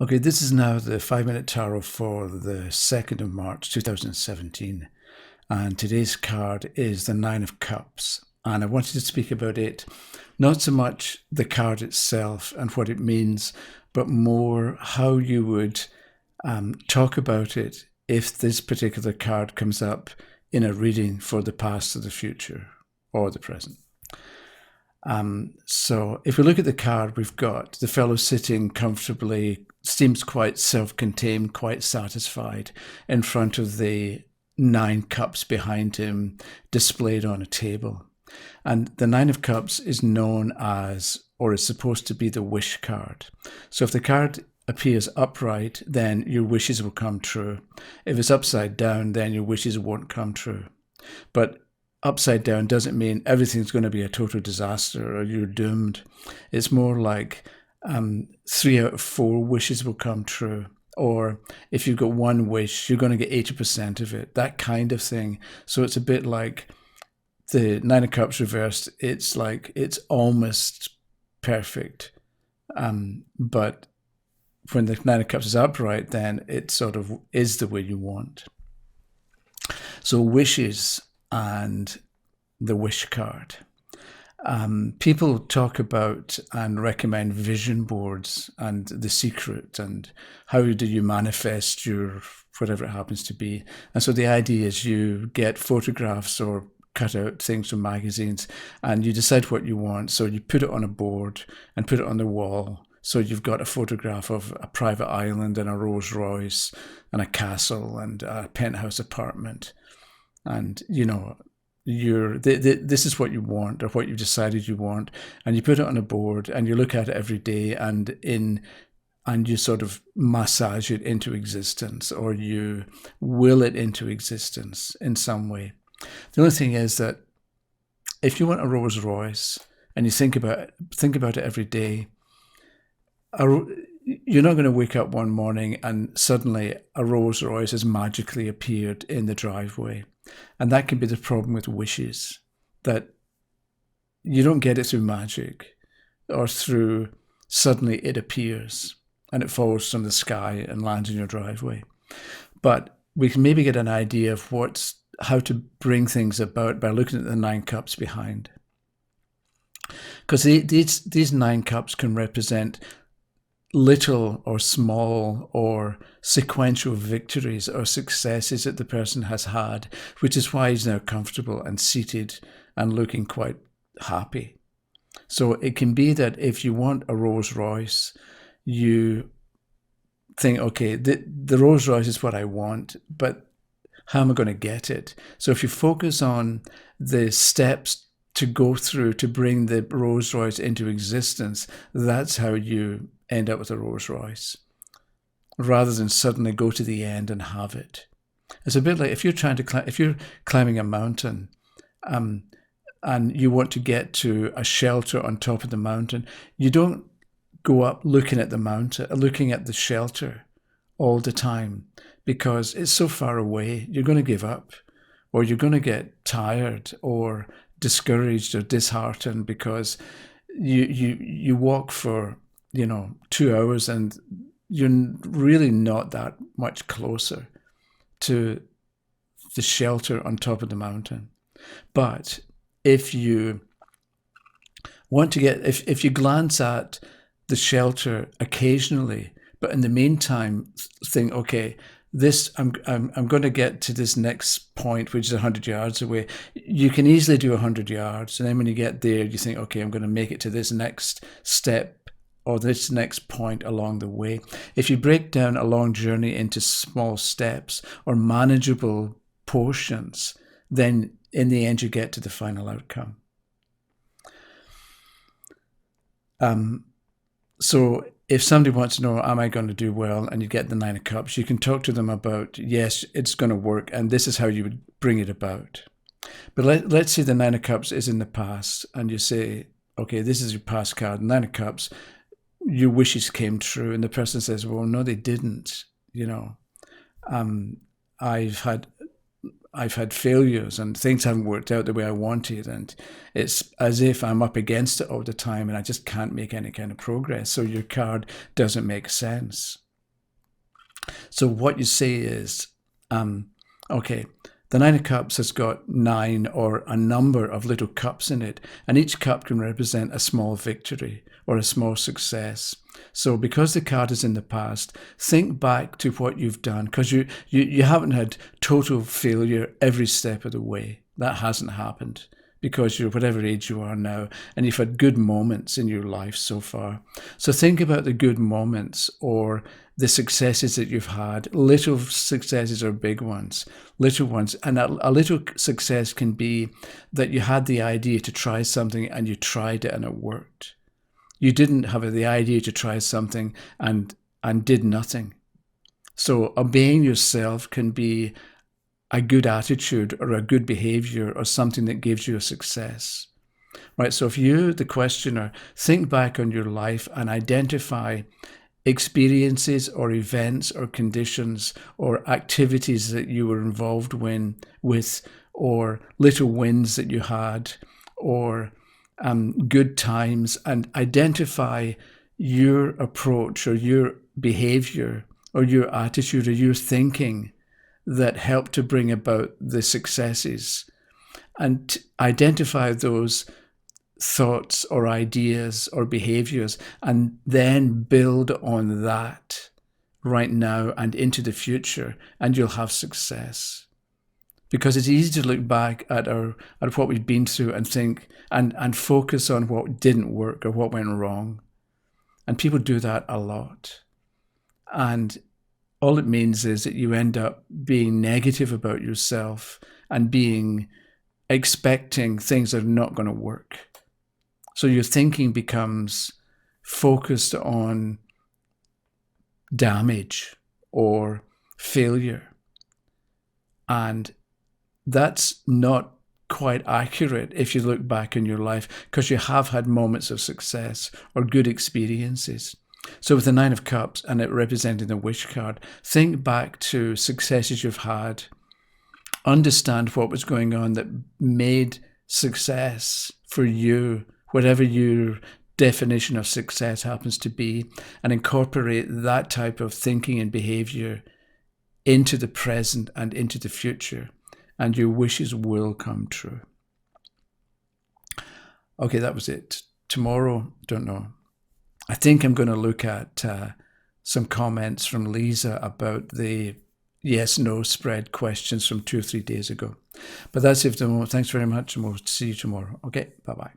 Okay, this is now the 5 Minute Tarot for the 2nd of March 2017. And today's card is the Nine of Cups. And I wanted to speak about it, not so much the card itself and what it means, but more how you would talk about it if this particular card comes up in a reading for the past or the future or the present. So if we look at the card, we've got the fellow sitting comfortably, seems quite self-contained, quite satisfied in front of the 9 cups behind him displayed on a table. And the 9 of Cups is known as, or is supposed to be, the wish card. So if the card appears upright, then your wishes will come true. If it's upside down, then your wishes won't come true. But upside down doesn't mean everything's going to be a total disaster or you're doomed. It's more like 3 out of 4 wishes will come true. Or if you've got one wish, you're going to get 80% of it, that kind of thing. So it's a bit like the 9 of Cups reversed. It's like it's almost perfect. But when the 9 of Cups is upright, then it sort of is the way you want. So wishes and the wish card. People talk about and recommend vision boards and The Secret and how do you manifest your whatever it happens to be. And so the idea is you get photographs or cut out things from magazines and you decide what you want. So you put it on a board and put it on the wall. So you've got a photograph of a private island and a Rolls Royce and a castle and a penthouse apartment. And, you know, this is what you want or what you've decided you want. And you put it on a board and you look at it every day and you sort of massage it into existence or you will it into existence in some way. The only thing is that if you want a Rolls Royce and you think about it every day, you're not going to wake up one morning and suddenly a Rolls Royce has magically appeared in the driveway. And that can be the problem with wishes, that you don't get it through magic or through suddenly it appears and it falls from the sky and lands in your driveway. But we can maybe get an idea of how to bring things about by looking at the 9 cups behind. Because these 9 cups can represent little or small or sequential victories or successes that the person has had, which is why he's now comfortable and seated and looking quite happy. So it can be that if you want a Rolls Royce, you think, okay, the Rolls Royce is what I want, but how am I going to get it? So if you focus on the steps to go through to bring the Rolls Royce into existence, that's how you end up with a Rolls Royce, rather than suddenly go to the end and have it. It's a bit like if you're climbing a mountain, and you want to get to a shelter on top of the mountain, you don't go up looking at the shelter all the time because it's so far away. You're going to give up, or you're going to get tired or discouraged or disheartened because you walk for 2 hours and you're really not that much closer to the shelter on top of the mountain. But if you want to if you glance at the shelter occasionally, but in the meantime think, okay, I'm going to get to this next point, which is 100 yards away. You can easily do 100 yards. And then when you get there, you think, okay, I'm going to make it to this next step or this next point along the way. If you break down a long journey into small steps or manageable portions, then in the end, you get to the final outcome. So if somebody wants to know, am I going to do well? And you get the 9 of Cups, you can talk to them about, yes, it's going to work. And this is how you would bring it about. But let's say the 9 of Cups is in the past and you say, okay, this is your past card, 9 of Cups, your wishes came true. And the person says, well, no, they didn't. I've had failures and things haven't worked out the way I wanted. And it's as if I'm up against it all the time and I just can't make any kind of progress. So your card doesn't make sense. So what you say is, okay, the Nine of Cups has got 9 or a number of little cups in it, and each cup can represent a small victory or a small success. So because the card is in the past, think back to what you've done, because you haven't had total failure every step of the way. That hasn't happened, because you're whatever age you are now, and you've had good moments in your life so far. So think about the good moments or the successes that you've had, little successes or big ones, little ones. And a little success can be that you had the idea to try something and you tried it and it worked. You didn't have the idea to try something and did nothing. So obeying yourself can be a good attitude or a good behavior or something that gives you a success. Right? So if you, the questioner, think back on your life and identify experiences or events or conditions or activities that you were involved with, or little wins that you had, or good times, and identify your approach or your behavior or your attitude or your thinking that helped to bring about the successes, and identify those thoughts or ideas or behaviors, and then build on that right now and into the future, and you'll have success. Because it's easy to look back at what we've been through and think and focus on what didn't work or what went wrong. And people do that a lot. And all it means is that you end up being negative about yourself and expecting things that are not going to work. So your thinking becomes focused on damage or failure. And that's not quite accurate if you look back in your life, because you have had moments of success or good experiences. So with the Nine of Cups and it representing the wish card, think back to successes you've had. Understand what was going on that made success for you, whatever your definition of success happens to be, and incorporate that type of thinking and behavior into the present and into the future, and your wishes will come true. Okay, that was it. Tomorrow, don't know. I think I'm going to look at some comments from Lisa about the yes-no spread questions from 2 or 3 days ago. But that's it for the moment. Thanks very much, and we'll see you tomorrow. Okay, bye-bye.